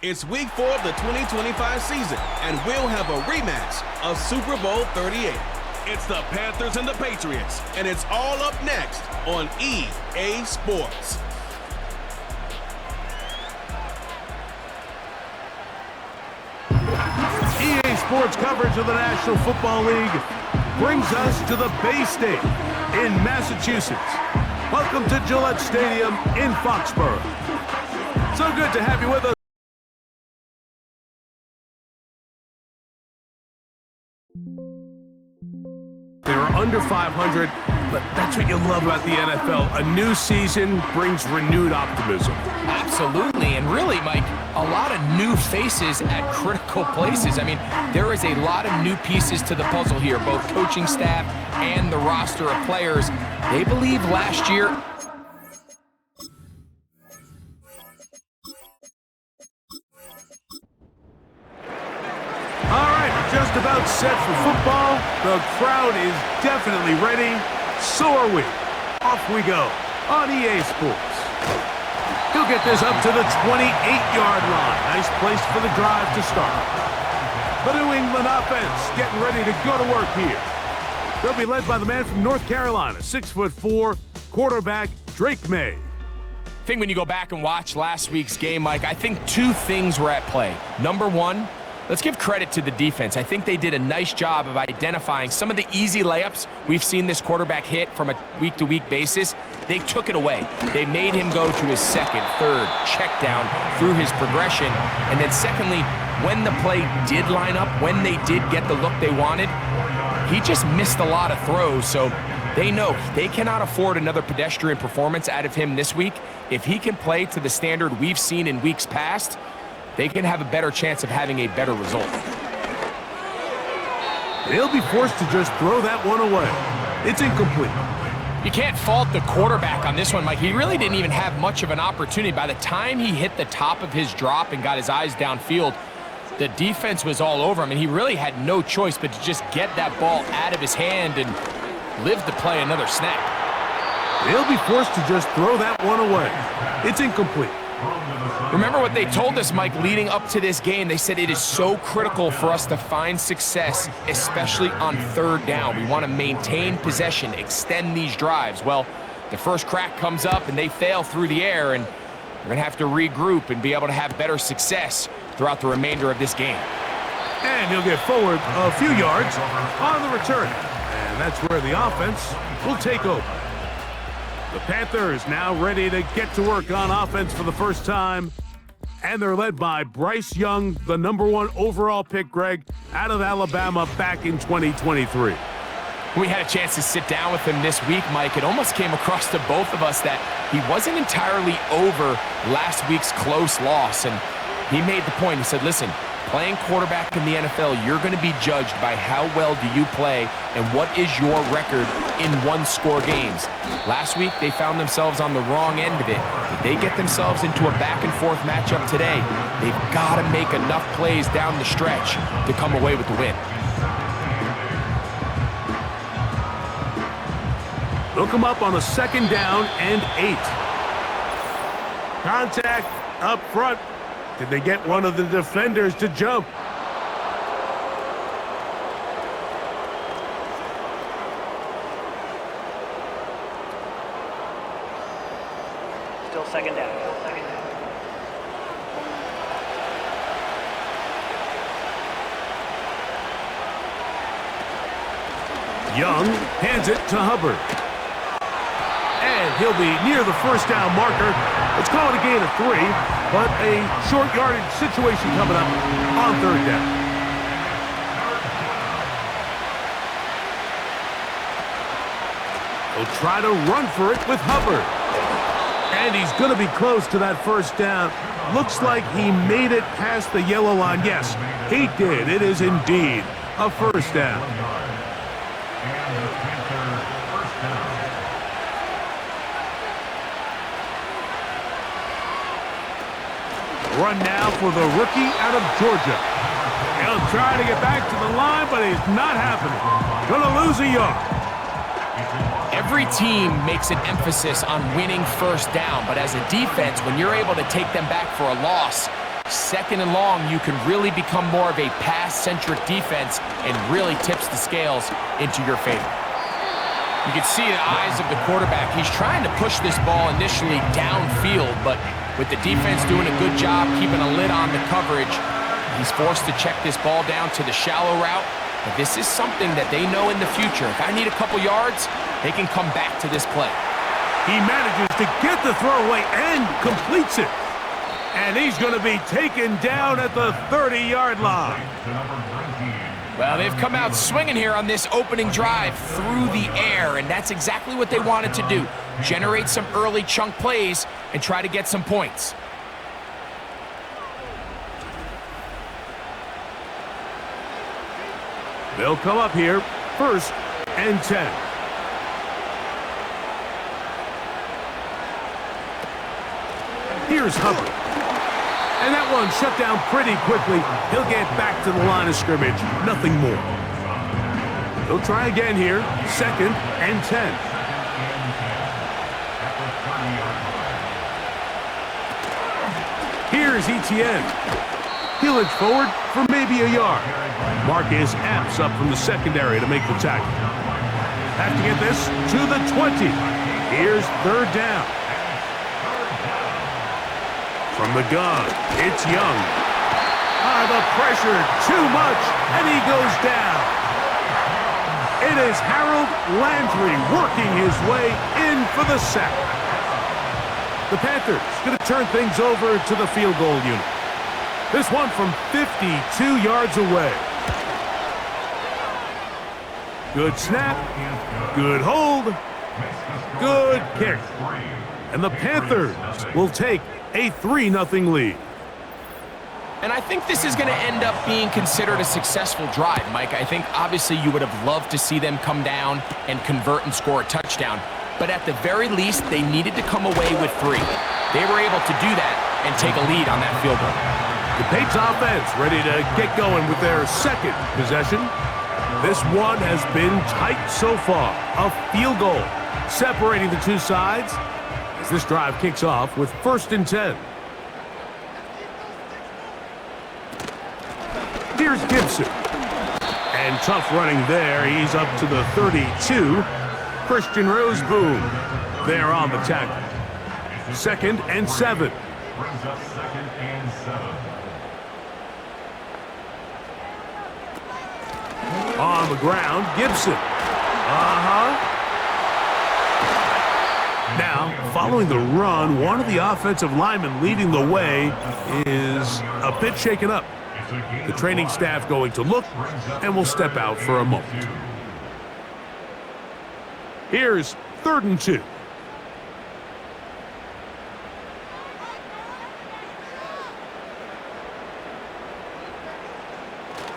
It's week 4 of the 2025 season, and we'll have a rematch of Super Bowl 38. It's the Panthers and the Patriots, and it's all up next on EA Sports. EA Sports coverage of the National Football League brings us to the Bay State in Massachusetts. Welcome to Gillette Stadium in Foxborough. So good to have you with us. They were under 500, but that's what you love about the NFL. A new season brings renewed optimism. Absolutely, and really, Mike, a lot of new faces at critical places. I mean, there is a lot of new pieces to the puzzle here, both coaching staff and the roster of players. They believe last year... All right, just about set for football. The crowd is definitely ready. So are we. Off we go on EA Sports. He'll get this up to the 28-yard line. Nice place for the drive to start. The New England offense getting ready to go to work here. They'll be led by the man from North Carolina, 6'4", quarterback Drake May. I think when you go back and watch last week's game, Mike, I think two things were at play. Number one, let's give credit to the defense. I think they did a nice job of identifying some of the easy layups we've seen this quarterback hit from a week-to-week basis. They took it away. They made him go to his second, third, check down through his progression. And then secondly, when the play did line up, when they did get the look they wanted, he just missed a lot of throws. So they know they cannot afford another pedestrian performance out of him this week. If he can play to the standard we've seen in weeks past, they can have a better chance of having a better result. They'll be forced to just throw that one away. It's incomplete. You can't fault the quarterback on this one, Mike. He really didn't even have much of an opportunity. By the time he hit the top of his drop and got his eyes downfield, the defense was all over him, and he really had no choice but to just get that ball out of his hand and live to play another snap. They'll be forced to just throw that one away. It's incomplete. Remember what they told us, Mike, leading up to this game. They said it is so critical for us to find success, especially on third down. We want to maintain possession, extend these drives. Well, the first crack comes up and they fail through the air, and we're going to have to regroup and be able to have better success throughout the remainder of this game. And he'll get forward a few yards on the return. And that's where the offense will take over. The Panthers now ready to get to work on offense for the first time. And they're led by Bryce Young, the #1 overall pick, Greg, out of Alabama back in 2023. We had a chance to sit down with him this week, Mike. It almost came across to both of us that he wasn't entirely over last week's close loss. And he made the point. He said, listen, playing quarterback in the NFL, you're going to be judged by how well do you play and what is your record in one-score games. Last week, they found themselves on the wrong end of it. If they get themselves into a back-and-forth matchup today, they've got to make enough plays down the stretch to come away with the win. They'll come up on a 2nd down and 8. Contact up front. Did they get one of the defenders to jump? Still 2nd down. Young hands it to Hubbard. And he'll be near the 1st down marker. Let's call it a gain of 3, but a short yardage situation coming up on 3rd down. He'll try to run for it with Hubbard. And he's going to be close to that 1st down. Looks like he made it past the yellow line. Yes, he did. It is indeed a 1st down. Run now for the rookie out of Georgia. He'll try to get back to the line, but it's not happening. Gonna lose a yard. Every team makes an emphasis on winning 1st down, but as a defense, when you're able to take them back for a loss, Second and long, you can really become more of a pass-centric defense and really tips the scales into your favor. You can see the eyes of the quarterback. He's trying to push this ball initially downfield, but with the defense doing a good job keeping a lid on the coverage, he's forced to check this ball down to the shallow route. But this is something that they know in the future. If I need a couple yards, they can come back to this play. He manages to get the throw away and completes it. And he's going to be taken down at the 30-yard line. Well, they've come out swinging here on this opening drive through the air, and that's exactly what they wanted to do. Generate some early chunk plays and try to get some points. They'll come up here, 1st and 10. Here's Hubbard. And that one shut down pretty quickly. He'll get back to the line of scrimmage. Nothing more. He'll try again here, 2nd and 10. Here's Etienne. He'll edge forward for maybe a yard. Marcus Epps up from the secondary to make the tackle. Have to get this to the 20. Here's 3rd down. From the gun, it's Young. The pressure, too much, and he goes down. It is Harold Landry working his way in for the sack. The Panthers going to turn things over to the field goal unit. This one from 52 yards away. Good snap, good hold, good kick. And the Panthers will take a 3-0 lead. And I think this is going to end up being considered a successful drive, Mike. I think obviously you would have loved to see them come down and convert and score a touchdown. But at the very least, they needed to come away with 3. They were able to do that and take a lead on that field goal. The Patriots offense ready to get going with their 2nd possession. This one has been tight so far. A field goal separating the two sides as this drive kicks off with 1st and 10. Here's Gibson. And tough running there. He's up to the 32. Christian Roseboom there on the tackle. 2nd and 7. Brings us 2nd and 7. On the ground, Gibson. Now, following the run, one of the offensive linemen leading the way is a bit shaken up. The training staff going to look and will step out for a moment. Here's 3rd and 2.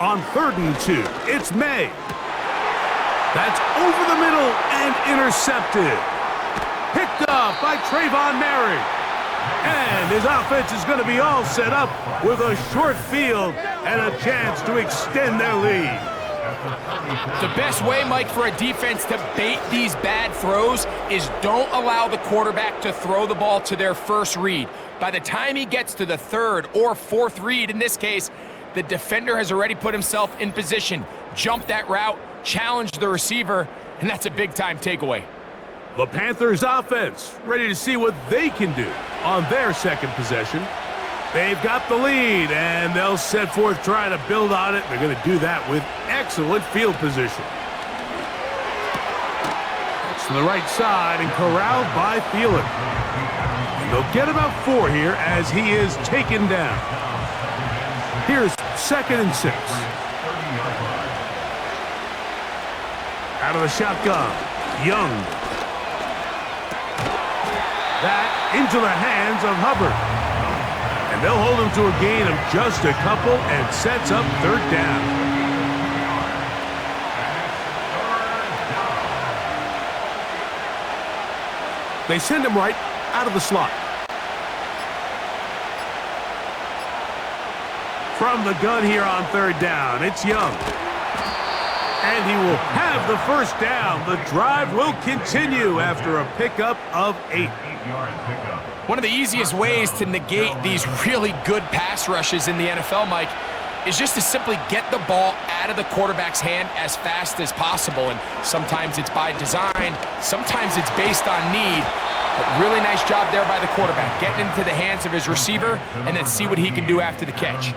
On 3rd and 2, it's May. That's over the middle and intercepted. Picked off by Trayvon Merrick. And his offense is going to be all set up with a short field and a chance to extend their lead. The best way, Mike, for a defense to bait these bad throws is don't allow the quarterback to throw the ball to their first read. By the time he gets to the 3rd or 4th read, in this case, the defender has already put himself in position, jumped that route, challenged the receiver, and that's a big-time takeaway. The Panthers offense ready to see what they can do on their 2nd possession. They've got the lead, and they'll set forth trying to build on it. They're going to do that with excellent field position. It's to the right side and corralled by Thielen. And they'll get about 4 here as he is taken down. Here's 2nd and 6. Out of the shotgun, Young. That into the hands of Hubbard. And they'll hold him to a gain of just a couple and sets up 3rd down. They send him right out of the slot. From the gun here on 3rd down, it's Young. And he will have the first down. The drive will continue after a pickup of 8. 8-yard pickup. One of the easiest ways to negate these really good pass rushes in the NFL, Mike, is just to simply get the ball out of the quarterback's hand as fast as possible. And sometimes it's by design, sometimes it's based on need. But really nice job there by the quarterback, getting into the hands of his receiver and then see what he can do after the catch.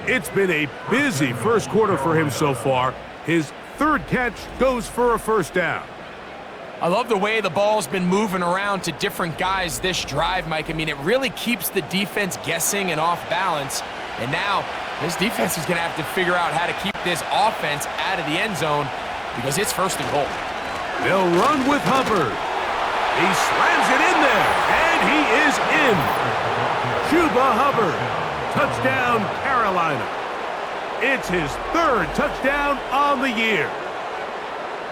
It's been a busy first quarter for him so far. His third catch goes for a first down. I love the way the ball's been moving around to different guys this drive, Mike. I mean, it really keeps the defense guessing and off balance. And now this defense is going to have to figure out how to keep this offense out of the end zone because it's first and goal. They'll run with Hubbard. He slams it in there, and he is in. Chuba Hubbard, touchdown Carolina. It's his third touchdown on the year.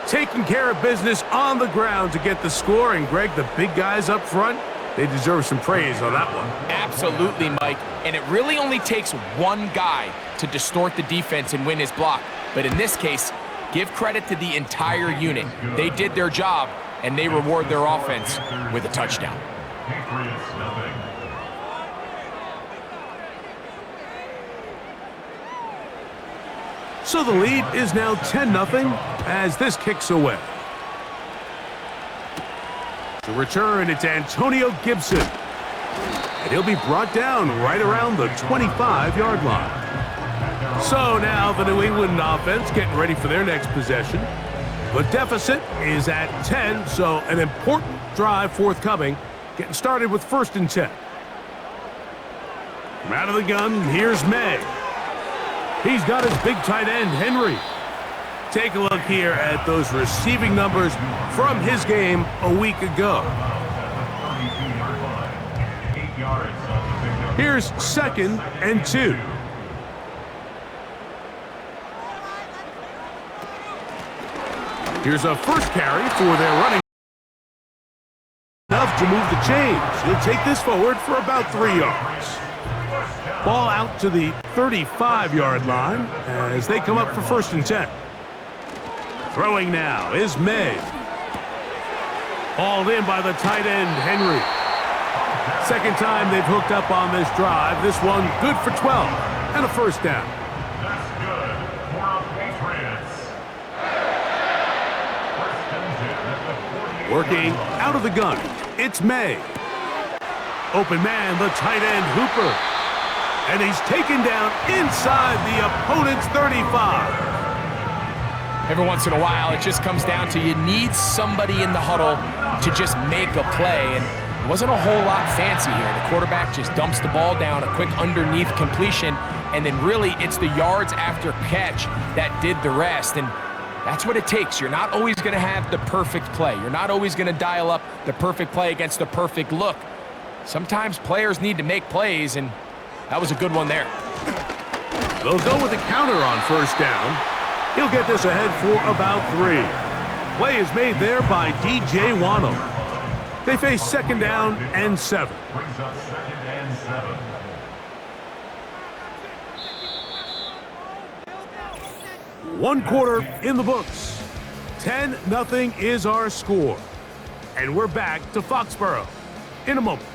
Taking care of business on the ground to get the score, and Greg, the big guys up front, they deserve some praise on that one. Absolutely, Mike. And it really only takes one guy to distort the defense and win his block. But in this case, give credit to the entire unit. They did their job, and they reward their offense with a touchdown. Patriots, nothing. So the lead is now 10-0 as this kicks away. To return, it's Antonio Gibson. And he'll be brought down right around the 25-yard line. So now the New England offense getting ready for their next possession. The deficit is at 10, so an important drive forthcoming. Getting started with 1st and 10. From out of the gun, here's May. He's got his big tight end, Henry. Take a look here at those receiving numbers from his game a week ago. 32-yard line. 8 yards on the pickup. Here's 2nd and 2. Here's a first carry for their running. Enough to move the chains. He'll take this forward for about 3 yards. Ball out to the 35-yard line as they come up for 1st and 10. Throwing now is May. Hauled in by the tight end, Henry. Second time they've hooked up on this drive. This one good for 12 and a first down. That's good for the Patriots. 1st and 10 at the 48. Working out of the gun, it's May. Open man, the tight end, Hooper. And he's taken down inside the opponent's 35. Every once in a while, it just comes down to you need somebody in the huddle to just make a play. And it wasn't a whole lot fancy here. The quarterback just dumps the ball down, a quick underneath completion, and then really it's the yards after catch that did the rest. And that's what it takes. You're not always going to have the perfect play. You're not always going to dial up the perfect play against the perfect look. Sometimes players need to make plays, and that was a good one there. They'll go with a counter on 1st down. He'll get this ahead for about 3. Play is made there by DJ Wano. They face 2nd down and 7. Brings up 2nd and 7. One quarter in the books. 10-0 is our score. And we're back to Foxborough in a moment.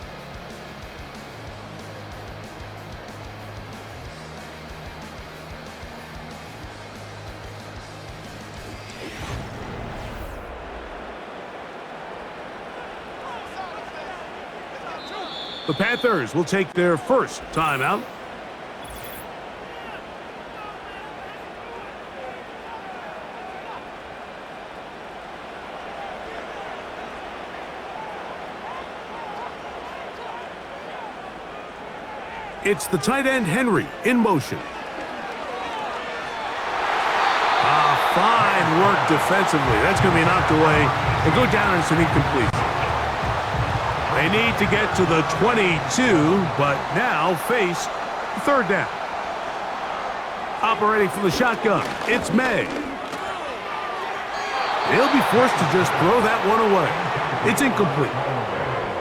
The Panthers will take their first timeout. It's the tight end, Henry, in motion. Fine work defensively. That's going to be knocked away and go down as an incomplete. They need to get to the 22, but now face 3rd down. Operating from the shotgun, it's May. They'll be forced to just throw that one away. It's incomplete.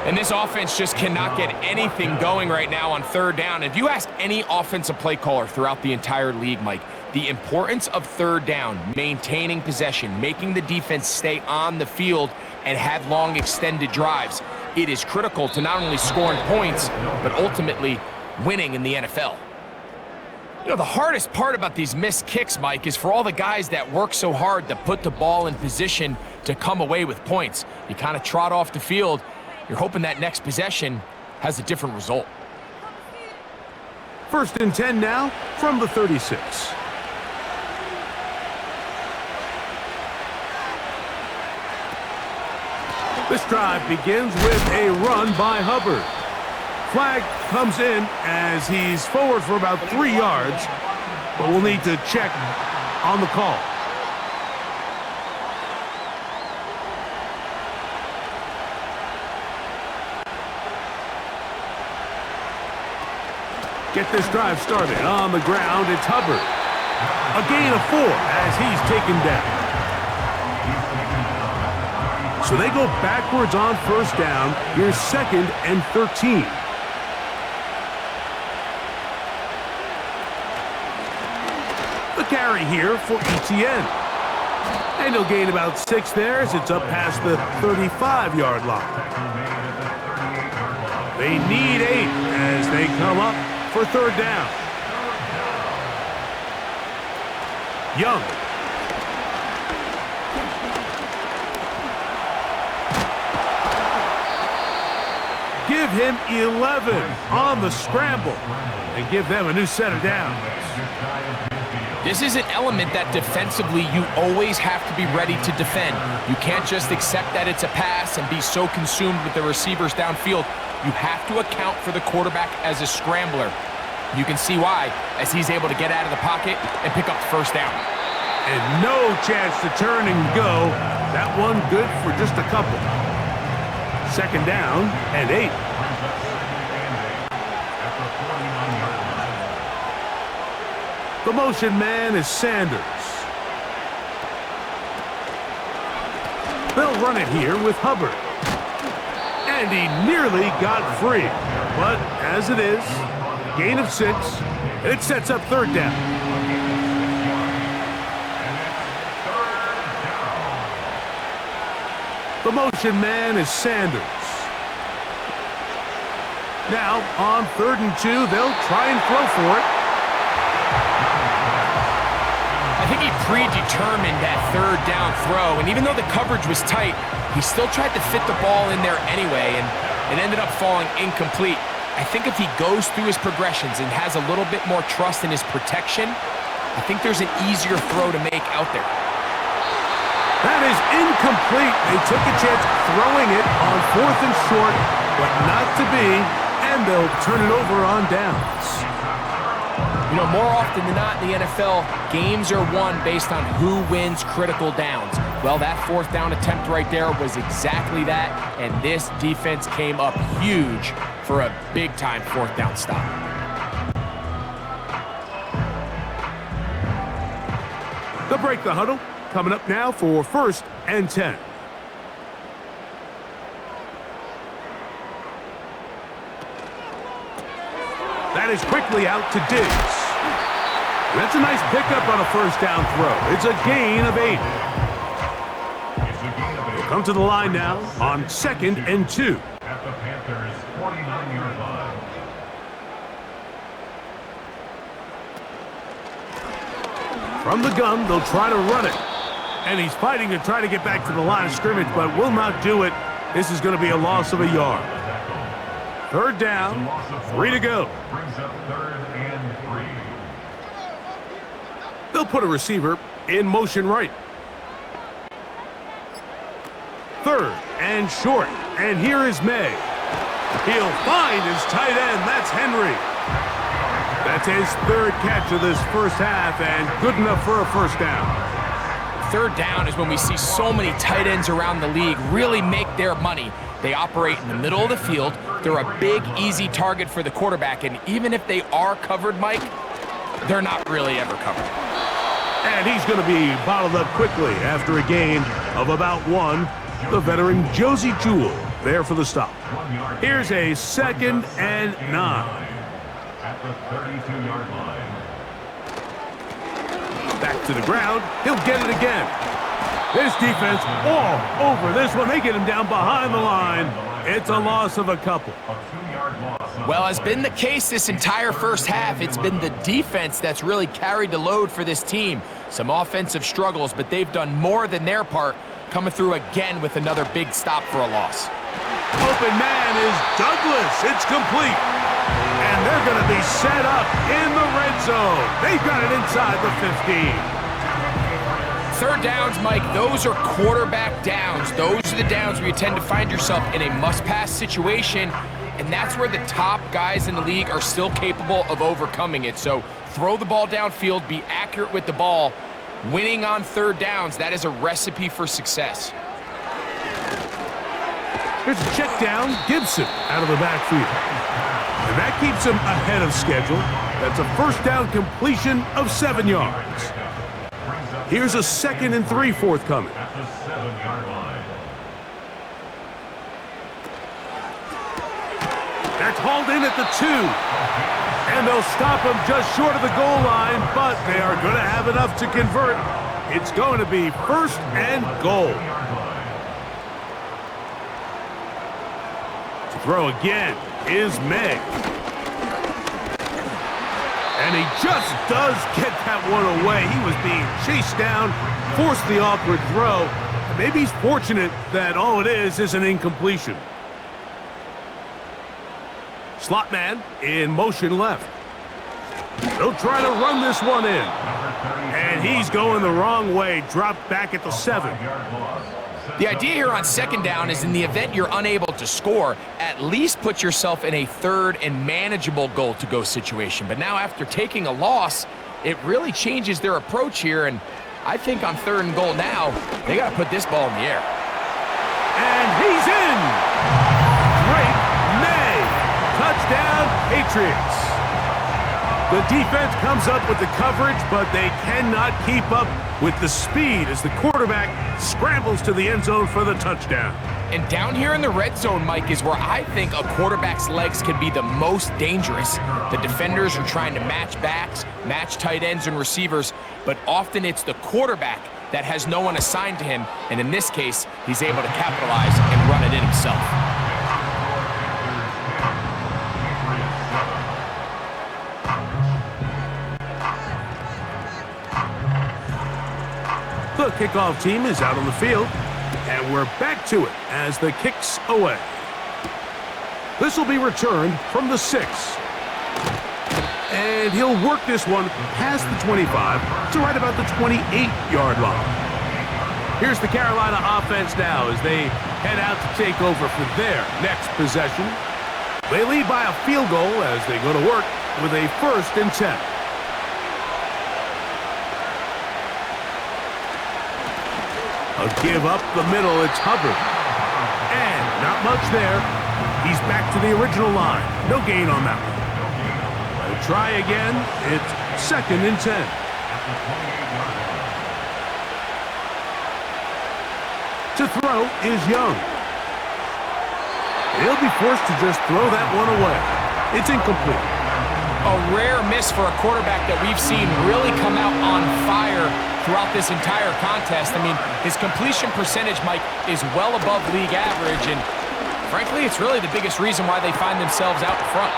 And this offense just cannot get anything going right now on 3rd down. If you ask any offensive play caller throughout the entire league, Mike, the importance of third down, maintaining possession, making the defense stay on the field and have long extended drives. It is critical to not only scoring points, but ultimately winning in the NFL. You know, the hardest part about these missed kicks, Mike, is for all the guys that work so hard to put the ball in position to come away with points. You kind of trot off the field. You're hoping that next possession has a different result. 1st and 10 now from the 36. This drive begins with a run by Hubbard. Flag comes in as he's forward for about 3 yards, but we'll need to check on the call. Get this drive started. On the ground, it's Hubbard. A gain of 4 as he's taken down. So they go backwards on 1st down. Here's 2nd and 13. The carry here for ETN. And he'll gain about 6 there as it's up past the 35-yard line. They need 8 as they come up for 3rd down. Young. Give him 11 on the scramble and give them a new set of downs. This is an element that defensively you always have to be ready to defend. You can't just accept that it's a pass and be so consumed with the receivers downfield. You have to account for the quarterback as a scrambler. You can see why, as he's able to get out of the pocket and pick up the 1st down. And no chance to turn and go. That one good for just a couple. 2nd down and 8. The motion man is Sanders. They'll run it here with Hubbard. And he nearly got free. But as it is, gain of 6, and it sets up 3rd down. The motion man is Sanders. Now, on 3rd and 2, they'll try and throw for it. I think he predetermined that 3rd down throw, and even though the coverage was tight, he still tried to fit the ball in there anyway, and it ended up falling incomplete. I think if he goes through his progressions and has a little bit more trust in his protection, I think there's an easier throw to make out there. That is incomplete. They took a chance throwing it on 4th and short, but not to be, and they'll turn it over on downs. You know, more often than not in the NFL, games are won based on who wins critical downs. Well, that 4th down attempt right there was exactly that, and this defense came up huge for a big-time 4th down stop. They'll break the huddle. Coming up now for 1st and 10. That is quickly out to Diggs. That's a nice pickup on a 1st down throw. It's a gain of 8. We'll come to the line now on 2nd and 2. At the Panthers' 49-yard line. From the gun, they'll try to run it. And he's fighting to try to get back to the line of scrimmage, but will not do it. This is going to be a loss of a yard. 3rd down, 3 to go. Brings up 3rd and 3. They'll put a receiver in motion right. 3rd and short. And here is May. He'll find his tight end. That's Henry. That's his 3rd catch of this 1st half, and good enough for a 1st down. 3rd down is when we see so many tight ends around the league really make their money. They operate in the middle of the field. They're a big, easy target for the quarterback, and even if they are covered, Mike, they're not really ever covered. And he's going to be bottled up quickly after a gain of about 1. The veteran Josie Jewell there for the stop. Here's a 2nd and 9. At the 32-yard line. Back to the ground. He'll get it again. This defense all over this one. They get him down behind the line. It's a loss of a couple. Well, has been the case this entire first half. It's been the defense that's really carried the load for this team. Some offensive struggles, but they've done more than their part, coming through again with another big stop for a loss. Open man is Douglas. It's complete. And they're going to be set up in the red zone. They've got it inside the 15. Third downs, Mike, those are quarterback downs. Those are the downs where you tend to find yourself in a must-pass situation, and that's where the top guys in the league are still capable of overcoming it. So throw the ball downfield, be accurate with the ball. Winning on third downs, that is a recipe for success. Here's a check down. Gibson out of the backfield. And that keeps him ahead of schedule. That's a first down completion of 7 yards. Here's a 2nd and 3 forthcoming. At the 7-yard line. That's hauled in at the 2. And they'll stop him just short of the goal line, but they are going to have enough to convert. It's going to be 1st and goal. To throw again is May. And he just does get that one away. He was being chased down, forced the awkward throw. Maybe he's fortunate that all it is an incompletion. Slot man in motion left. They'll try to run this one in. And he's going the wrong way. Dropped back at the 7. The idea here on 2nd down is in the event you're unable to score, at least put yourself in a 3rd and manageable goal-to-go situation. But now after taking a loss, it really changes their approach here, and I think on 3rd and goal now, they got to put this ball in the air. And he's in! Great May! Touchdown, Patriots! The defense comes up with the coverage, but they cannot keep up with the speed as the quarterback scrambles to the end zone for the touchdown. And down here in the red zone, Mike, is where I think a quarterback's legs can be the most dangerous. The defenders are trying to match backs, match tight ends and receivers, but often it's the quarterback that has no one assigned to him, and in this case, he's able to capitalize and run it in himself. The kickoff team is out on the field, and we're back to it as the kick's away. This will be returned from the 6. And he'll work this one past the 25 to right about the 28-yard line. Here's the Carolina offense now as they head out to take over for their next possession. They lead by a field goal as they go to work with a 1st and 10. A give up the middle, it's Hubbard. And not much there. He's back to the original line. No gain on that one. They'll try again. It's 2nd and 10. To throw is Young. He'll be forced to just throw that one away. It's incomplete. A rare miss for a quarterback that we've seen really come out on fire throughout this entire contest. I mean, his completion percentage, Mike, is well above league average, and frankly, it's really the biggest reason why they find themselves out in front.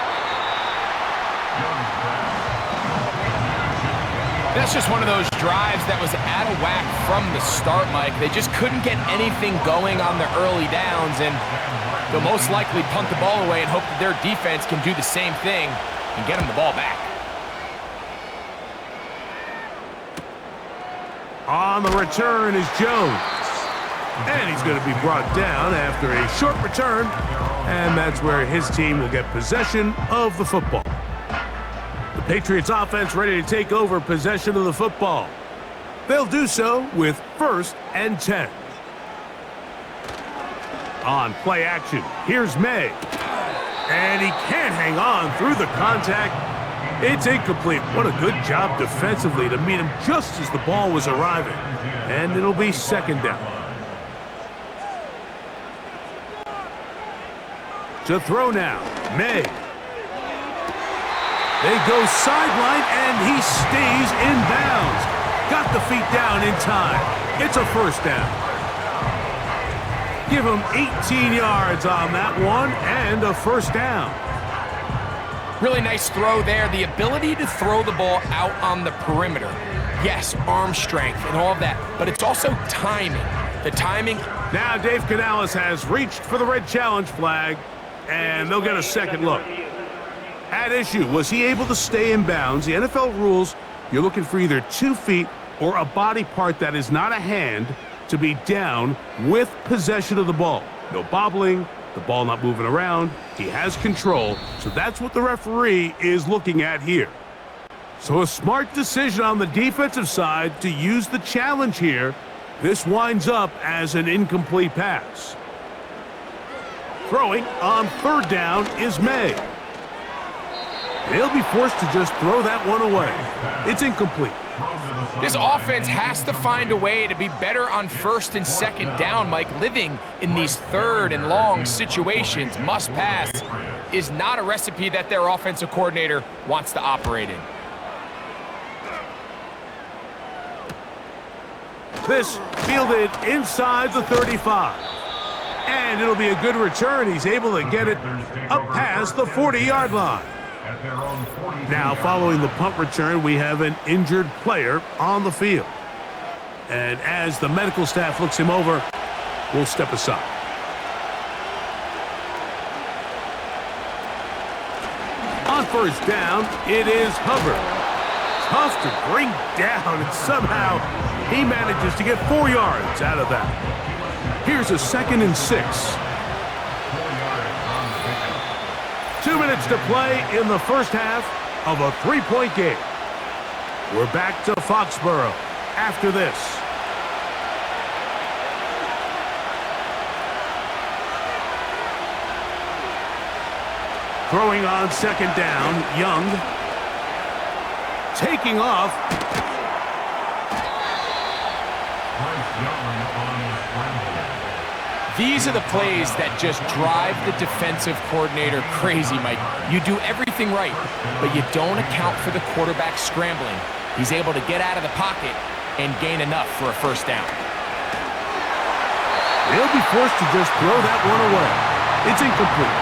That's just one of those drives that was out of whack from the start, Mike. They just couldn't get anything going on the early downs, and they'll most likely punt the ball away and hope that their defense can do the same thing and get them the ball back. On the return is Jones. And he's going to be brought down after a short return. And that's where his team will get possession of the football. The Patriots offense ready to take over possession of the football. They'll do so with 1st and 10. On play action, here's May. And he can't hang on through the contact. It's incomplete. What a good job defensively to meet him just as the ball was arriving. And it'll be 2nd down. To throw now, May. They go sideline, and he stays in bounds. Got the feet down in time. It's a first down. Give him 18 yards on that one and a first down. Really nice throw there. The ability to throw the ball out on the perimeter. Yes, arm strength and all of that, but it's also timing. The timing. Now Dave Canales has reached for the red challenge flag, and they'll get a second look. At issue, was he able to stay in bounds? The NFL rules, you're looking for either 2 feet or a body part that is not a hand to be down with possession of the ball. No bobbling, the ball not moving around. He has control, so that's what the referee is looking at here. So a smart decision on the defensive side to use the challenge here. This winds up as an incomplete pass. Throwing on third down is May. They'll be forced to just throw that one away. It's incomplete. This offense has to find a way to be better on first and second down, Mike. Living in these third and long situations, must pass, is not a recipe that their offensive coordinator wants to operate in. This fielded inside the 35. And it'll be a good return. He's able to get it up past the 40-yard line. Now, following the punt return, we have an injured player on the field. And as the medical staff looks him over, we'll step aside. On first down, it is Hubbard. Tough to bring down, and somehow he manages to get 4 yards out of that. Here's a 2nd and 6. 2 minutes to play in the first half of a 3-point game. We're back to Foxborough after this. Throwing on second down, Young. Taking off. These are the plays that just drive the defensive coordinator crazy, Mike. You do everything right, but you don't account for the quarterback scrambling. He's able to get out of the pocket and gain enough for a first down. They'll be forced to just throw that one away. It's incomplete.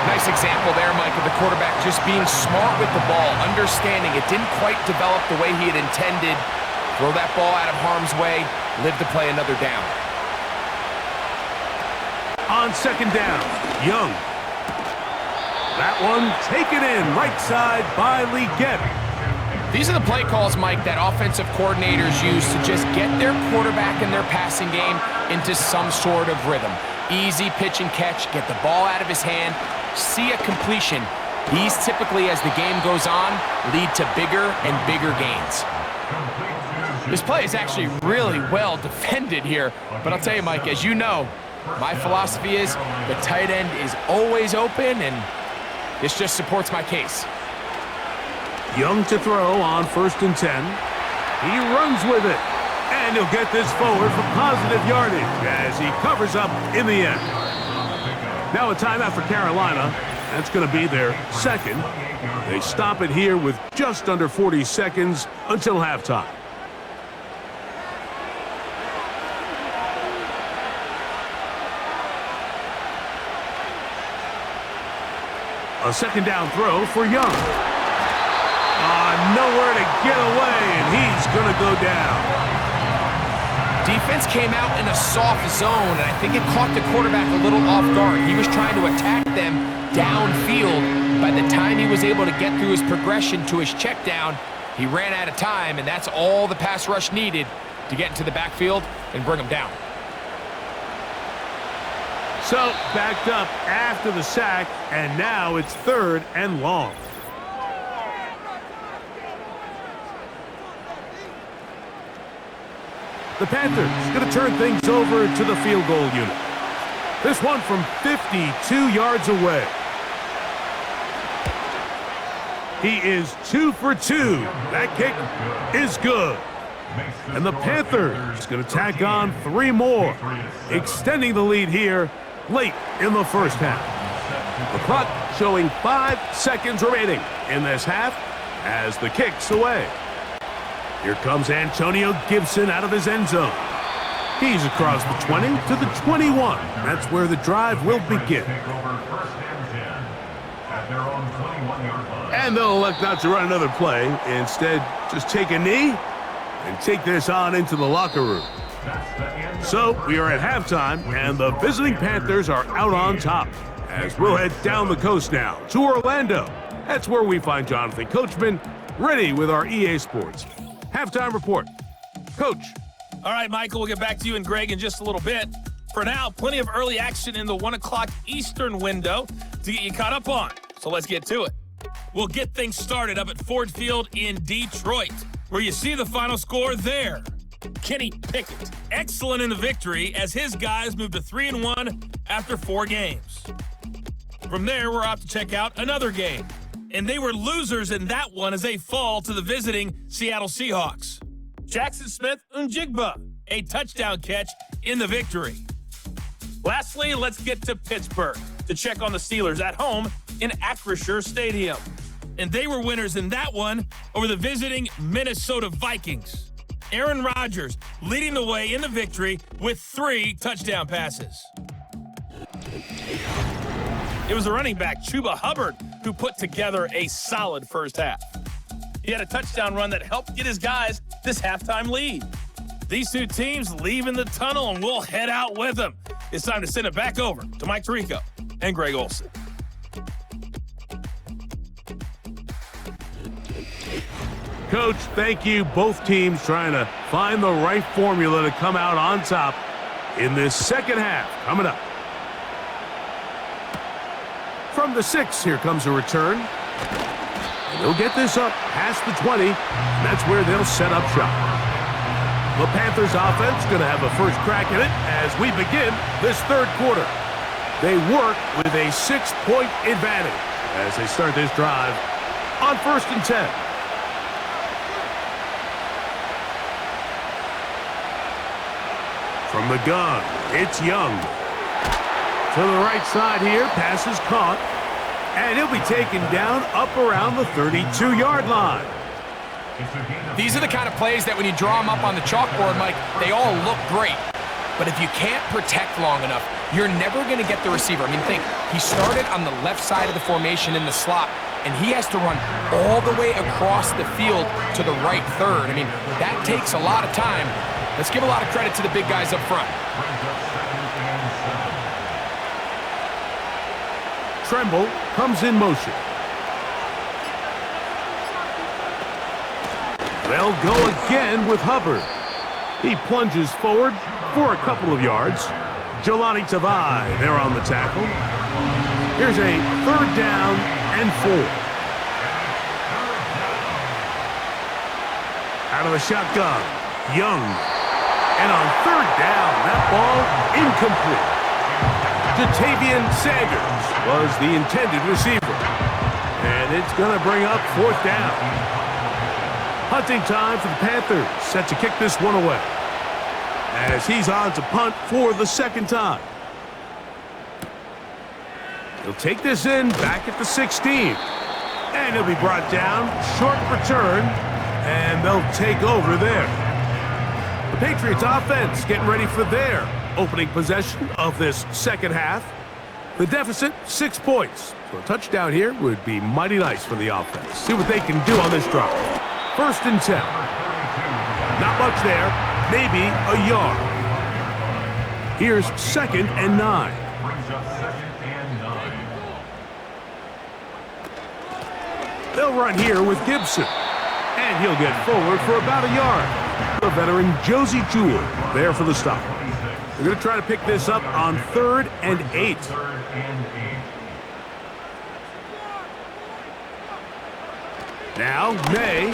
Nice example there, Mike, of the quarterback just being smart with the ball, understanding it didn't quite develop the way he had intended. Throw that ball out of harm's way, live to play another down. On second down, Young. That one taken in right side by Leggett. These are the play calls, Mike, that offensive coordinators use to just get their quarterback and their passing game into some sort of rhythm. Easy pitch and catch, get the ball out of his hand, see a completion. These typically, as the game goes on, lead to bigger and bigger gains. This play is actually really well defended here, but I'll tell you, Mike, as you know, my philosophy is the tight end is always open, and this just supports my case. Young to throw on 1st and 10. He runs with it, and he'll get this forward for positive yardage as he covers up in the end. Now a timeout for Carolina. That's going to be their second. They stop it here with just under 40 seconds until halftime. A second down throw for Young. Nowhere to get away, and he's going to go down. Defense came out in a soft zone, and I think it caught the quarterback a little off guard. He was trying to attack them downfield. By the time he was able to get through his progression to his check down, he ran out of time, and that's all the pass rush needed to get into the backfield and bring him down. So, backed up after the sack, and now it's 3rd and long. The Panthers going to turn things over to the field goal unit. This one from 52 yards away. He is 2 for 2. That kick is good. And the Panthers going to tack on 3 more, extending the lead here late in the first half. The clock showing 5 seconds remaining in this half as the kick's away. Here comes Antonio Gibson out of his end zone. He's across the 20 to the 21. That's where the drive will begin. And they'll elect not to run another play. Instead, just take a knee and take this on into the locker room. So we are at halftime, and the visiting Panthers are out on top. As we'll head down the coast now to Orlando. That's where we find Jonathan Coachman ready with our EA Sports halftime report. Coach. All right, Michael, we'll get back to you and Greg in just a little bit. For now, plenty of early action in the 1 o'clock Eastern window to get you caught up on. So let's get to it. We'll get things started up at Ford Field in Detroit, where you see the final score there. Kenny Pickett, excellent in the victory as his guys moved to 3-1 after 4 games. From there, we're off to check out another game. And they were losers in that one as they fall to the visiting Seattle Seahawks. Jackson Smith-Njigba, a touchdown catch in the victory. Lastly, let's get to Pittsburgh to check on the Steelers at home in Acrisure Stadium. And they were winners in that one over the visiting Minnesota Vikings. Aaron Rodgers leading the way in the victory with 3 touchdown passes. It was the running back, Chuba Hubbard, who put together a solid first half. He had a touchdown run that helped get his guys this halftime lead. These two teams leaving the tunnel, and we'll head out with them. It's time to send it back over to Mike Tirico and Greg Olson. Coach, thank you. Both teams trying to find the right formula to come out on top in this second half. Coming up. From the 6, here comes a return. And they'll get this up past the 20, and that's where they'll set up shop. The Panthers offense going to have a first crack at it as we begin this third quarter. They work with a 6-point advantage as they start this drive on 1st and 10. From the gun, it's Young. To the right side here, pass is caught. And he'll be taken down up around the 32-yard line. These are the kind of plays that when you draw them up on the chalkboard, Mike, they all look great. But if you can't protect long enough, you're never going to get the receiver. I mean, think, he started on the left side of the formation in the slot, and he has to run all the way across the field to the right third. I mean, that takes a lot of time. Let's give a lot of credit to the big guys up front. Tremble comes in motion. They'll go again with Hubbard. He plunges forward for a couple of yards. Jelani Tavai there on the tackle. Here's a 3rd down and 4. Out of the shotgun, Young. And on 3rd down, that ball incomplete. Jatavian Sanders was the intended receiver. And it's going to bring up 4th down. Punting time for the Panthers, set to kick this one away. As he's on to punt for the 2nd time. He'll take this in back at the 16. And he'll be brought down, short return, and they'll take over there. The Patriots offense getting ready for their opening possession of this second half. The deficit, 6 points. So a touchdown here would be mighty nice for the offense. See what they can do on this drive. 1st and 10. Not much there. Maybe a yard. Here's 2nd and 9. They'll run here with Gibson. And he'll get forward for about a yard. The veteran Josie Jewell there for the stop. They're going to try to pick this up on 3rd and 8. Now, May.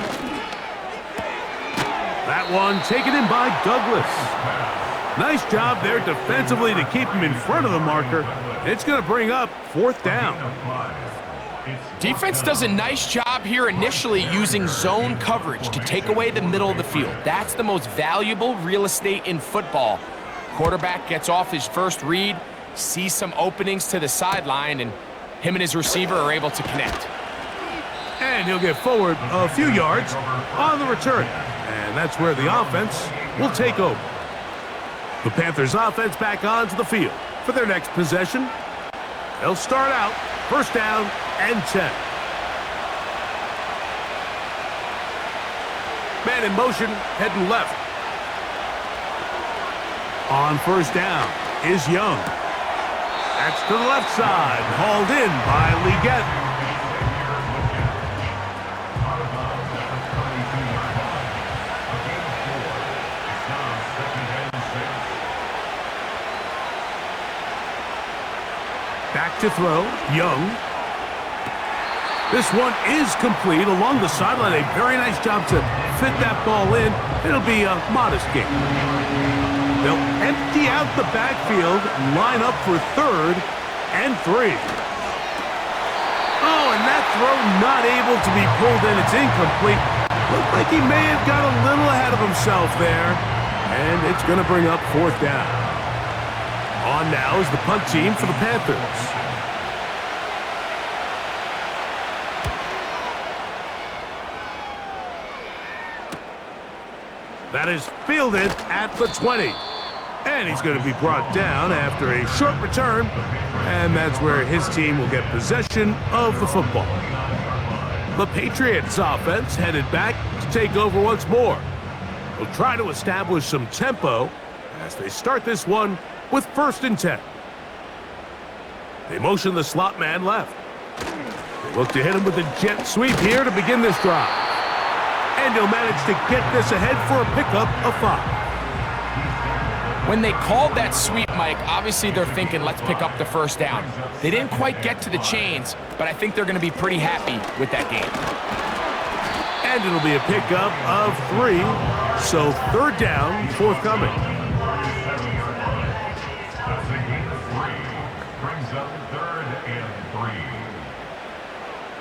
That one taken in by Douglas. Nice job there defensively to keep him in front of the marker. It's going to bring up 4th down. Defense does a nice job here initially using zone coverage to take away the middle of the field. That's the most valuable real estate in football. Quarterback gets off his first read, sees some openings to the sideline, and him and his receiver are able to connect. And he'll get forward a few yards on the return. And that's where the offense will take over. The Panthers offense back onto the field for their next possession. They'll start out first down and 10. Man in motion, heading left. On first down is Young. That's to the left side, hauled in by Leggett. Back to throw, Young. This one is complete along the sideline. A very nice job to fit that ball in. It'll be a modest gain. They'll empty out the backfield, line up for 3rd and 3. Oh, and that throw not able to be pulled in. It's incomplete. Looked like he may have got a little ahead of himself there. And it's going to bring up 4th down. On now is the punt team for the Panthers. That is fielded at the 20. And he's going to be brought down after a short return. And that's where his team will get possession of the football. The Patriots offense headed back to take over once more. They'll try to establish some tempo as they start this one with 1st and 10. They motion the slot man left. They look to hit him with a jet sweep here to begin this drive. And he'll manage to get this ahead for a pickup of 5. When they called that sweep, Mike, obviously they're thinking, let's pick up the first down. They didn't quite get to the chains, but I think they're going to be pretty happy with that game. And it'll be a pickup of 3, so 3rd down forthcoming.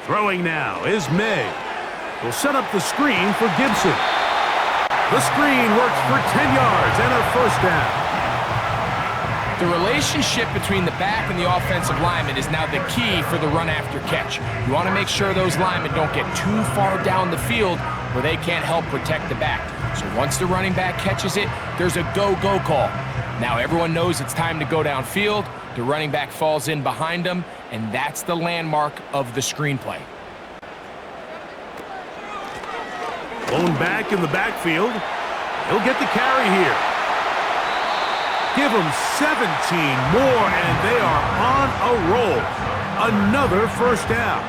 Throwing now is May. Will set up the screen for Gibson. The screen works for 10 yards and a 1st down. The relationship between the back and the offensive lineman is now the key for the run after catch. You want to make sure those linemen don't get too far down the field where they can't help protect the back. So once the running back catches it, there's a go-go call. Now everyone knows it's time to go downfield. The running back falls in behind them, and that's the landmark of the screenplay. Blown back in the backfield. He'll get the carry here. Give them 17 more, and they are on a roll. Another 1st down.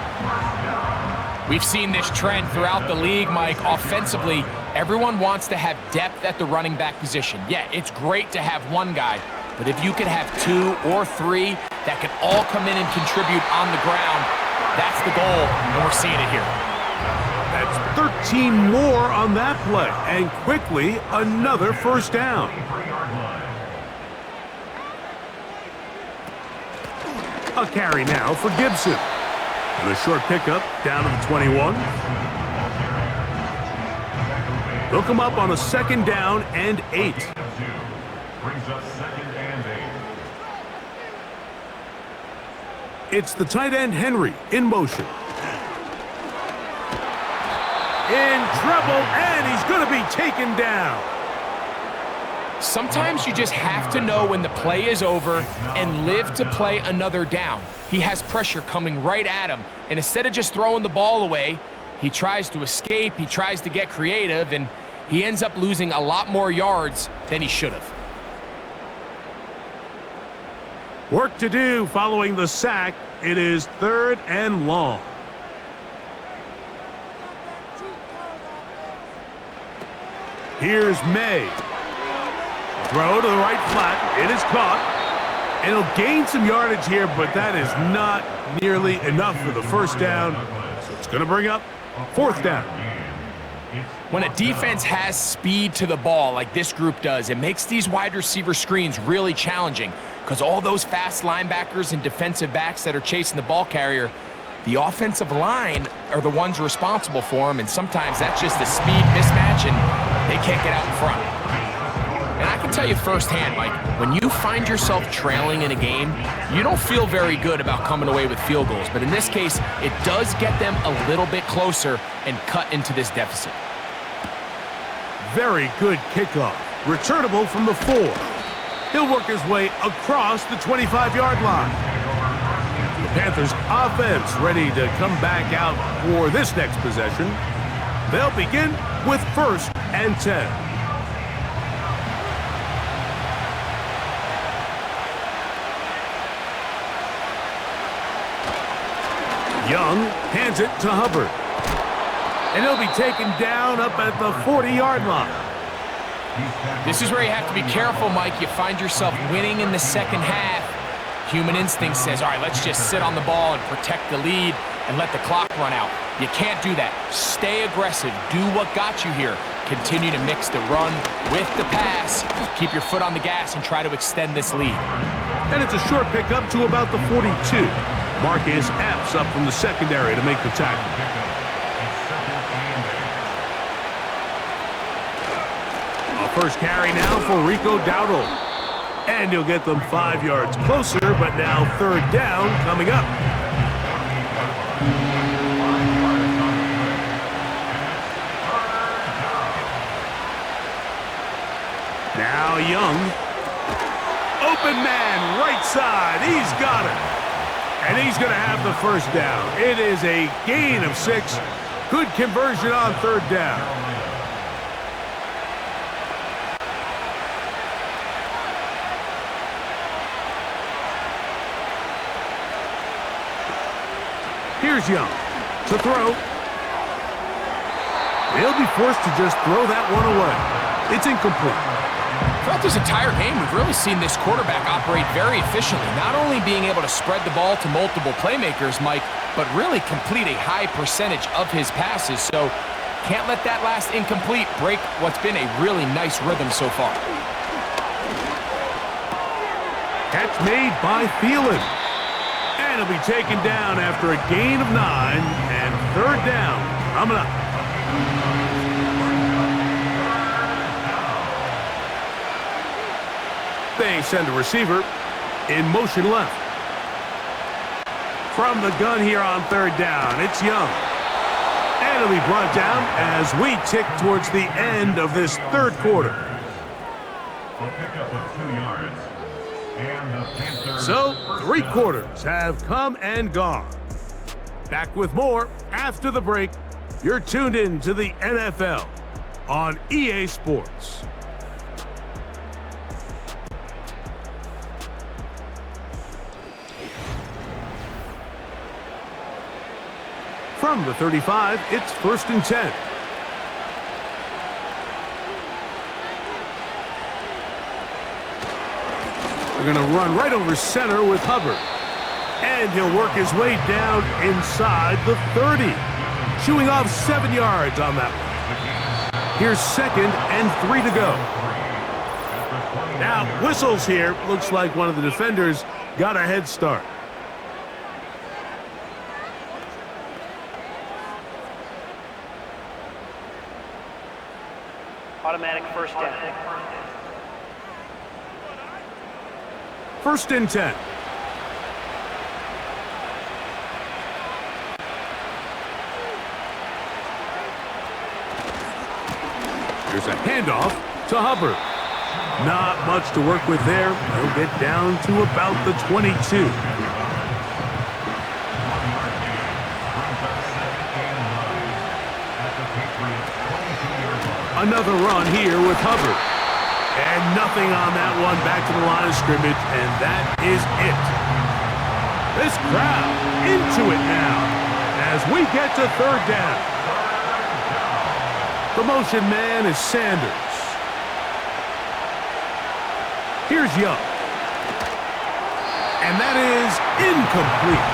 We've seen this trend throughout the league, Mike. Offensively, everyone wants to have depth at the running back position. Yeah, it's great to have one guy, but if you could have 2 or 3 that can all come in and contribute on the ground, that's the goal, and we're seeing it here. That's 13 more on that play, and quickly another 1st down. A carry now for Gibson. And a short pickup down to the 21. They'll come up on a 2nd down and 8. Brings us 2nd and 8. It's the tight end Henry in motion. In trouble, and he's going to be taken down. Sometimes you just have to know when the play is over and live to play another down. He has pressure coming right at him, and instead of just throwing the ball away, he tries to escape, he tries to get creative, and he ends up losing a lot more yards than he should have. Work to do following the sack. It is 3rd and long. Here's May. Throw to the right flat. It is caught. And he'll gain some yardage here, but that is not nearly enough for the 1st down. So it's going to bring up 4th down. When a defense has speed to the ball like this group does, it makes these wide receiver screens really challenging because all those fast linebackers and defensive backs that are chasing the ball carrier, the offensive line are the ones responsible for them, and sometimes that's just a speed mismatch and they can't get out in front. And I can tell you firsthand, Mike, when you find yourself trailing in a game, you don't feel very good about coming away with field goals. But in this case, it does get them a little bit closer and cut into this deficit. very good kickoff. Returnable from the 4. He'll work his way across the 25-yard line. The Panthers offense ready to come back out for this next possession. They'll begin with 1st and 10. Young hands it to Hubbard. And he'll be taken down up at the 40-yard line. This is where you have to be careful, Mike. You find yourself winning in the second half. Human instinct says, all right, let's just sit on the ball and protect the lead and let the clock run out. You can't do that. Stay aggressive. Do what got you here. Continue to mix the run with the pass. Keep your foot on the gas and try to extend this lead. And it's a short pickup to about the 42. Marcus Epps up from the secondary to make the tackle. A first carry now for Rico Dowdle. And he'll get them 5 yards closer, but now 3rd down coming up. Now Young. Open man, right side. He's got it. And he's going to have the 1st down. It is a gain of 6. Good conversion on 3rd down. Here's Young to throw. He'll be forced to just throw that one away. It's incomplete. Throughout this entire game, we've really seen this quarterback operate very efficiently, not only being able to spread the ball to multiple playmakers, Mike, but really complete a high percentage of his passes. So can't let that last incomplete break what's been a really nice rhythm so far. Catch made by Thielen. And he'll be taken down after a gain of 9 and 3rd down coming up. They send a receiver in motion left. From the gun here on 3rd down, it's Young. And it'll be brought down as we tick towards the end of this 3rd quarter. A pickup of 2 yards. And the Panthers. So, 3 quarters have come and gone. Back with more after the break. You're tuned in to the NFL on EA Sports. From the 35, it's 1st and 10. They're going to run right over center with Hubbard. And he'll work his way down inside the 30. Chewing off 7 yards on that one. Here's 2nd and 3 to go. Now, whistles here. Looks like one of the defenders got a head start. Automatic 1st down. 1st and 10. Here's a handoff to Hubbard. Not much to work with there. He'll get down to about the 22. Another run here with Hubbard. And nothing on that one, back to the line of scrimmage, and that is it. This crowd into it now as we get to 3rd down. The motion man is Sanders. Here's Young. And that is incomplete.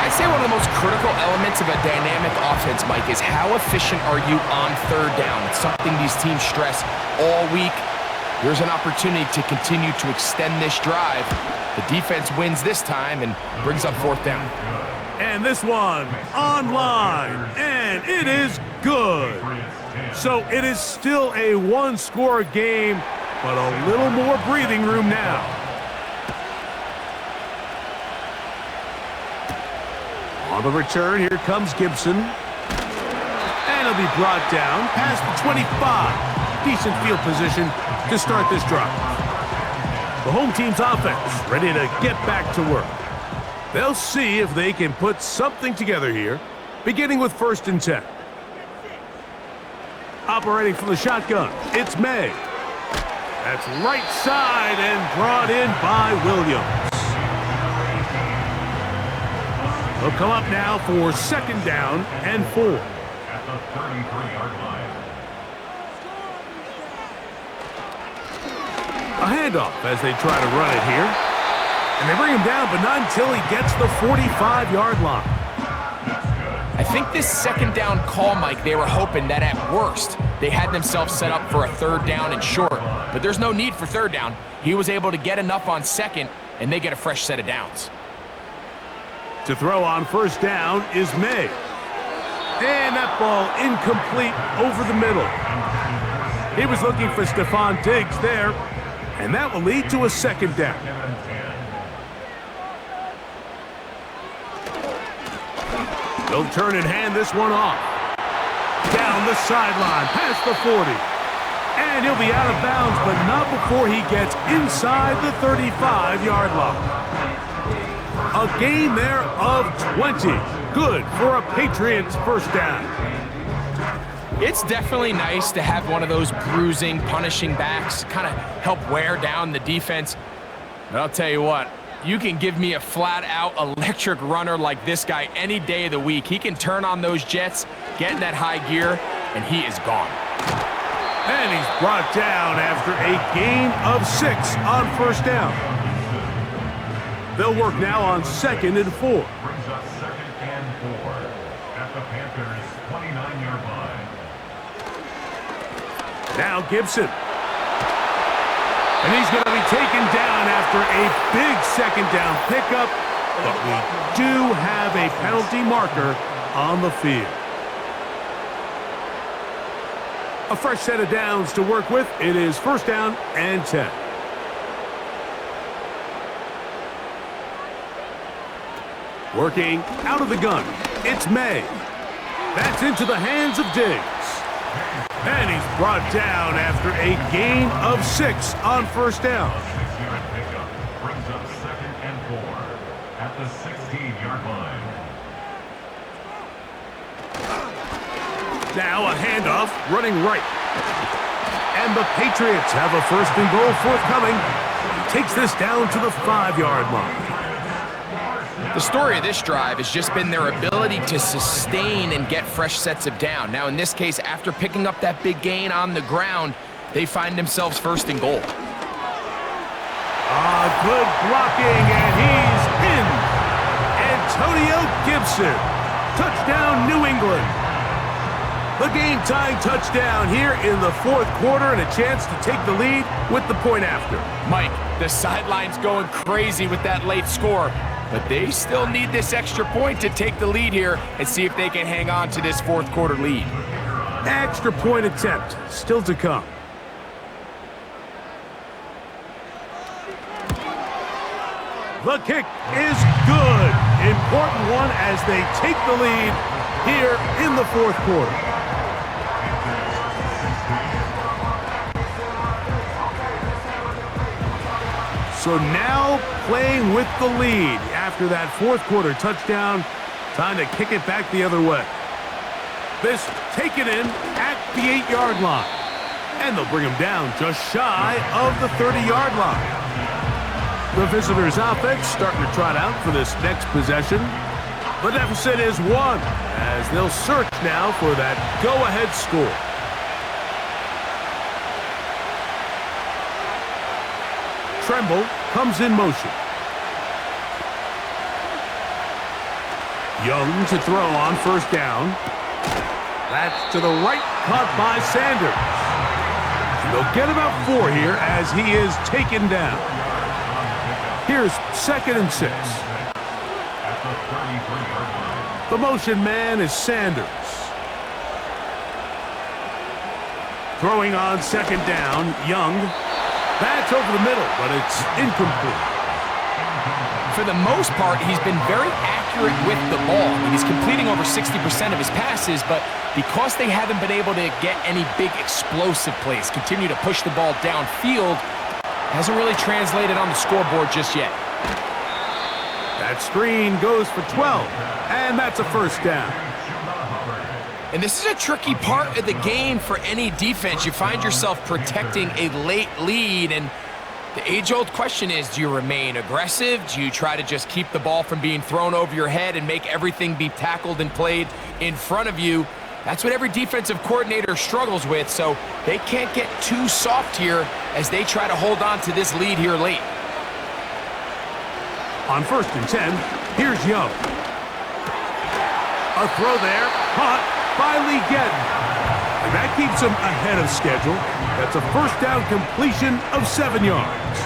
I'd say one of the most critical elements of a dynamic offense, Mike, is how efficient are you on 3rd down? It's something these teams stress all week. Here's an opportunity to continue to extend this drive. The defense wins this time and brings up 4th down. And this one online, and it is good. So it is still a 1-score game, but a little more breathing room now. On the return, here comes Gibson. And he'll to be brought down past the 25. Decent field position to start this drive. The home team's offense ready to get back to work. They'll see if they can put something together here, beginning with 1st and 10. Operating from the shotgun, it's May. That's right side and brought in by Williams. They'll come up now for 2nd down and 4. At the 33-yard line. A handoff as they try to run it here. And they bring him down, but not until he gets the 45-yard line. I think this 2nd down call, Mike, they were hoping that at worst, they had themselves set up for a 3rd down and short. But there's no need for 3rd down. He was able to get enough on 2nd, and they get a fresh set of downs. To throw on 1st down is May. And that ball incomplete over the middle. He was looking for Stephon Diggs there, and that will lead to a 2nd down. They'll turn and hand this one off. Down the sideline, past the 40. And he'll be out of bounds, but not before he gets inside the 35-yard line. A gain there of 20. Good for a Patriots 1st down. It's definitely nice to have one of those bruising, punishing backs kind of help wear down the defense. But I'll tell you what, you can give me a flat-out electric runner like this guy any day of the week. He can turn on those jets, get in that high gear, and he is gone. And he's brought down after a gain of 6 on 1st down. They'll work now on 2nd and 4. Brings up 2nd and 4 at the Panthers' 29-yard line. Now Gibson. And he's going to be taken down after a big 2nd down pickup. But we do have a penalty marker on the field. A fresh set of downs to work with. It is 1st down and 10. Working out of the gun, it's May. That's into the hands of Diggs. And he's brought down after a gain of 6 on 1st down. 6-yard pickup brings up 2nd and 4 at the 16-yard line. Now a handoff running right. And the Patriots have a 1st and goal forthcoming. Takes this down to the 5-yard line. The story of this drive has just been their ability to sustain and get fresh sets of down. Now, in this case, after picking up that big gain on the ground, they find themselves 1st and goal. Good blocking, and he's in. Antonio Gibson. Touchdown, New England. The game-tying touchdown here in the 4th quarter, and a chance to take the lead with the point after. Mike, the sideline's going crazy with that late score. But they still need this extra point to take the lead here and see if they can hang on to this 4th quarter lead. Extra point attempt still to come. The kick is good. Important one as they take the lead here in the 4th quarter. So now playing with the lead after that 4th quarter touchdown. Time to kick it back the other way. This taken in at the 8-yard line. And they'll bring him down just shy of the 30-yard line. The visitors' offense starting to trot out for this next possession. The deficit is 1 as they'll search now for that go-ahead score. Tremble comes in motion. Young to throw on 1st down. That's to the right, caught by Sanders. And they'll get about 4 here as he is taken down. Here's 2nd and 6. The motion man is Sanders. Throwing on 2nd down, Young. That's over the middle, but it's incomplete. for the most part, he's been very accurate with the ball. I mean, he's completing over 60% of his passes, but because they haven't been able to get any big explosive plays, continue to push the ball downfield, hasn't really translated on the scoreboard just yet. That screen goes for 12, and that's a first down. And this is a tricky part of the game for any defense. You find yourself protecting a late lead, and the age-old question is, do you remain aggressive? Do you try to just keep the ball from being thrown over your head and make everything be tackled and played in front of you? That's what every defensive coordinator struggles with, so they can't get too soft here as they try to hold on to this lead here late. On 1st and 10, here's Young. A throw there, caught by Lee Getton. And that keeps him ahead of schedule. That's a first down completion of 7 yards.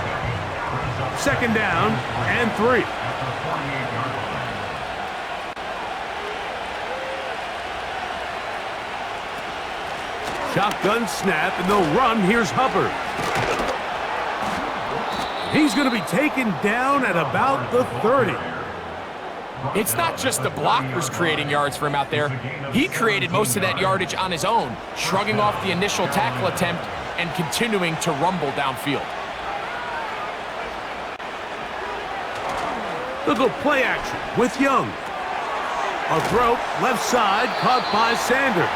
2nd down and 3. Shotgun snap, and they'll run. Here's Hubbard. He's going to be taken down at about the 30. It's not just the blockers creating yards for him out there. He created most of that yardage on his own, shrugging off the initial tackle attempt and continuing to rumble downfield. They'll go play action with Young. A throw left side caught by Sanders.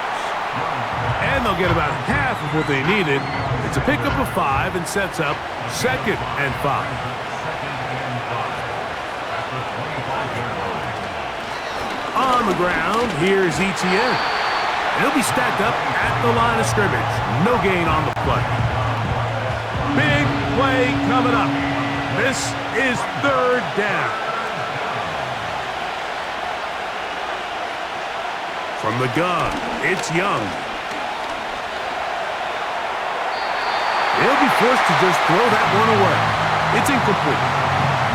And they'll get about half of what they needed. It's a pickup of 5 and sets up 2nd and 5. On the ground, here's Etienne. He'll be stacked up at the line of scrimmage. No gain on the play. Big play coming up. This is 3rd down. From the gun, it's Young. He'll be forced to just throw that one away. It's incomplete.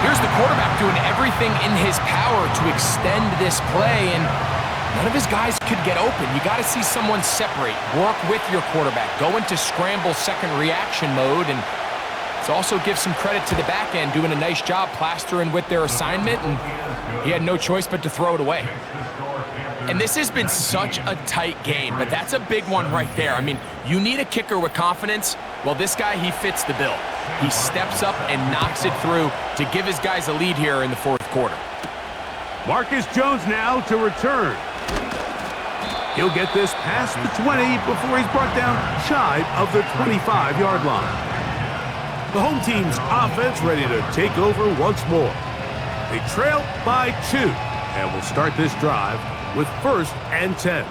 Here's the quarterback doing everything in his power to extend this play, and none of his guys could get open. You got to see someone separate, work with your quarterback, go into scramble second reaction mode, and it also gives some credit to the back end doing a nice job plastering with their assignment, and he had no choice but to throw it away. And this has been such a tight game, but that's a big one right there. I mean, you need a kicker with confidence. Well, this guy, he fits the bill. He steps up and knocks it through to give his guys a lead here in the 4th quarter. Marcus Jones now to return. He'll get this past the 20 before he's brought down shy of the 25-yard line. The home team's offense ready to take over once more. They trail by 2, and will start this drive with 1st and 10.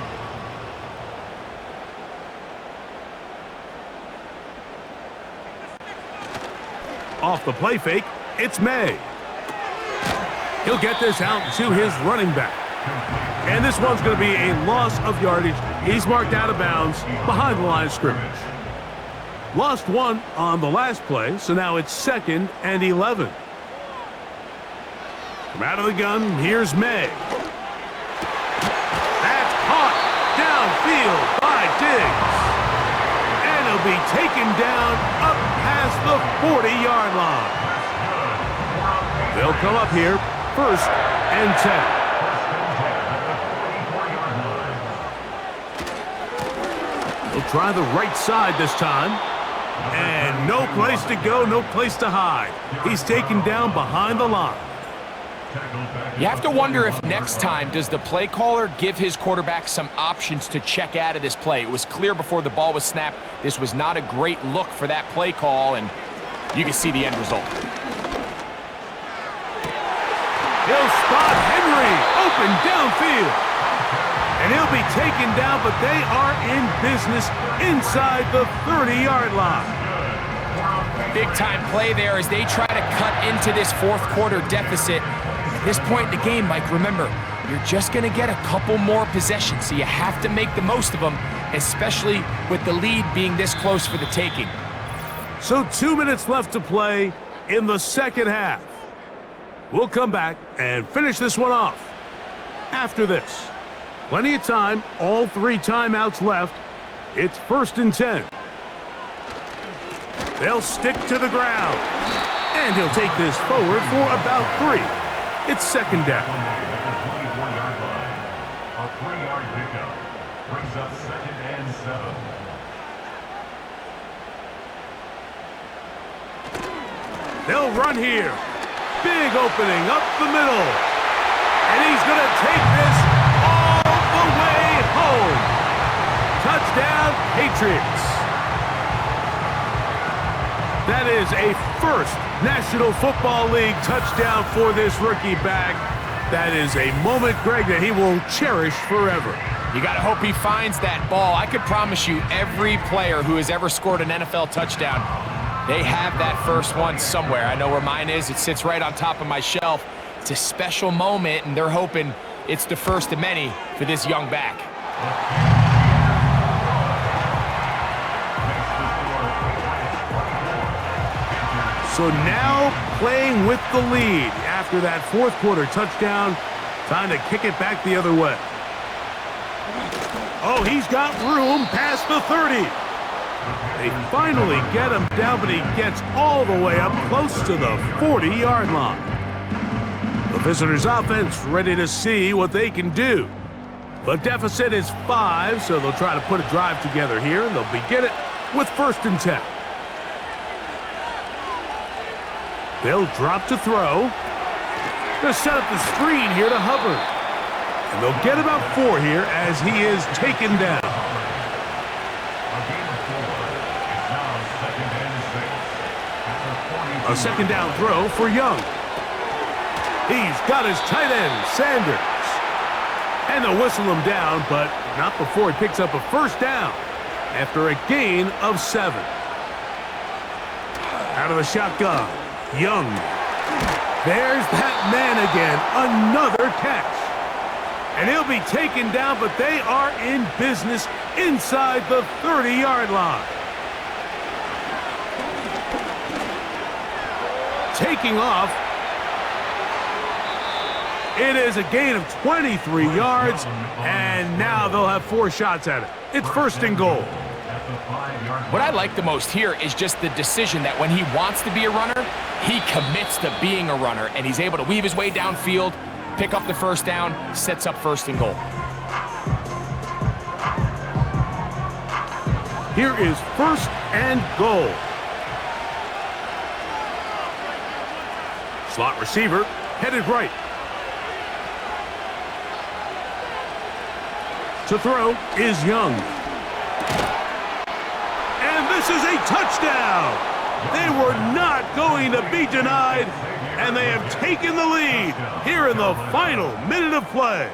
Off the play fake, it's May. He'll get this out to his running back. And this one's going to be a loss of yardage. He's marked out of bounds behind the line of scrimmage. Lost 1 on the last play, so now it's 2nd and 11. From out of the gun, here's May. That's caught downfield by Diggs. And he'll be taken down up past the 40-yard line. They'll come up here, 1st and 10. He'll try the right side this time. And no place to go, no place to hide. He's taken down behind the line. You have to wonder if next time does the play caller give his quarterback some options to check out of this play. It was clear before the ball was snapped this was not a great look for that play call, and you can see the end result. He'll spot Henry open downfield. And he'll be taken down, but they are in business inside the 30-yard line. Big-time play there as they try to cut into this 4th quarter deficit. At this point in the game, Mike, remember, you're just going to get a couple more possessions, so you have to make the most of them, especially with the lead being this close for the taking. So 2 minutes left to play in the 2nd half. We'll come back and finish this one off after this. Plenty of time, all 3 timeouts left. It's 1st and 10. They'll stick to the ground. And he'll take this forward for about 3. It's second down. At the 24-yard line. A 3-yard pickup brings up second and 7. They'll run here. Big opening up the middle. And he's going to take this all the way home. Touchdown, Patriots. That is a first National Football League touchdown for this rookie back. That is a moment, Greg, that he will cherish forever. You got to hope he finds that ball. I could promise you every player who has ever scored an NFL touchdown, they have that first one somewhere. I know where mine is. It sits right on top of my shelf. It's a special moment, and they're hoping it's the first of many for this young back. So now playing with the lead after that fourth quarter touchdown. Time to kick it back the other way. Oh, he's got room past the 30. They finally get him down, but he gets all the way up close to the 40-yard line. The visitors' offense ready to see what they can do. The deficit is 5, so they'll try to put a drive together here, and they'll begin it with 1st and 10. They'll drop to throw. They'll set up the screen here to Hubbard. And they'll get about 4 here as he is taken down. A second down throw for Young. He's got his tight end, Sanders. And they'll whistle him down, but not before he picks up a 1st down after a gain of 7. Out of the shotgun, Young. There's that man again, another catch. And he'll be taken down, but they are in business inside the 30-yard line. Taking off. It is a gain of 23 yards, and now they'll have 4 shots at it. It's 1st and goal. What I like the most here is just the decision that when he wants to be a runner, he commits to being a runner, and he's able to weave his way downfield, pick up the 1st down, sets up 1st and goal. Here is 1st and goal. Slot receiver headed right. To throw is Young. And this is a touchdown! They were not going to be denied, and they have taken the lead here in the final minute of play.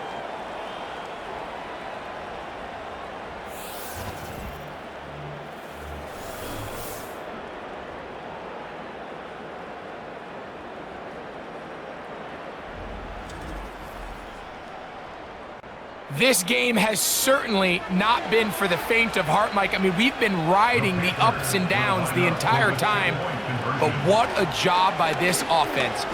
This game has certainly not been for the faint of heart, Mike. I mean, we've been riding the ups and downs the entire time, but what a job by this offense.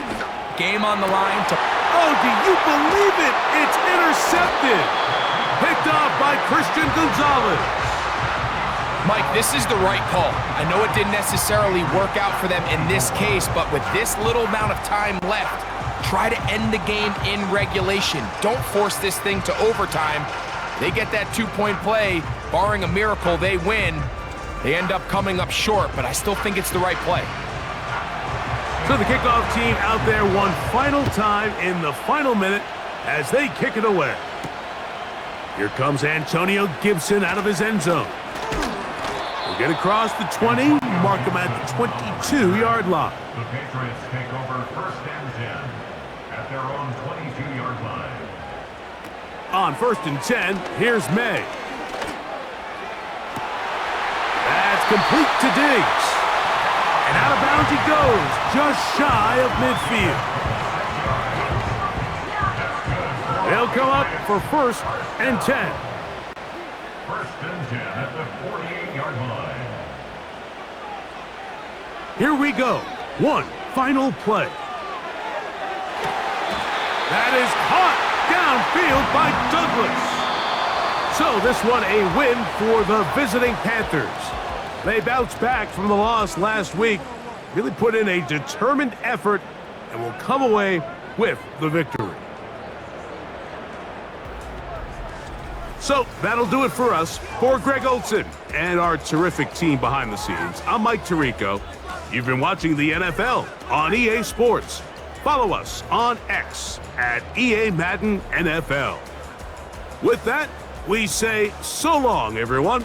Game on the line to... Oh, do you believe it? It's intercepted. Picked off by Christian Gonzalez. Mike, this is the right call. I know it didn't necessarily work out for them in this case, but with this little amount of time left, try to end the game in regulation. Don't force this thing to overtime. They get that 2-point play. Barring a miracle, they win. They end up coming up short, but I still think it's the right play. So the kickoff team out there one final time in the final minute as they kick it away. Here comes Antonio Gibson out of his end zone. We'll get across the 20, mark him at the 22-yard line. The Patriots take over 1st and 10 at their own 22-yard line. On 1st and 10, here's May. That's complete to Diggs. And out of bounds he goes, just shy of midfield. They'll come up for 1st and 10. 1st and 10 at the 48-yard line. Here we go. One final play. That is caught downfield by Douglas. So this one a win for the visiting Panthers. They bounced back from the loss last week, really put in a determined effort and will come away with the victory. So that'll do it for us. For Greg Olson and our terrific team behind the scenes, I'm Mike Tirico. You've been watching the NFL on EA Sports. Follow us on X at EA Madden NFL. With that, we say so long, everyone.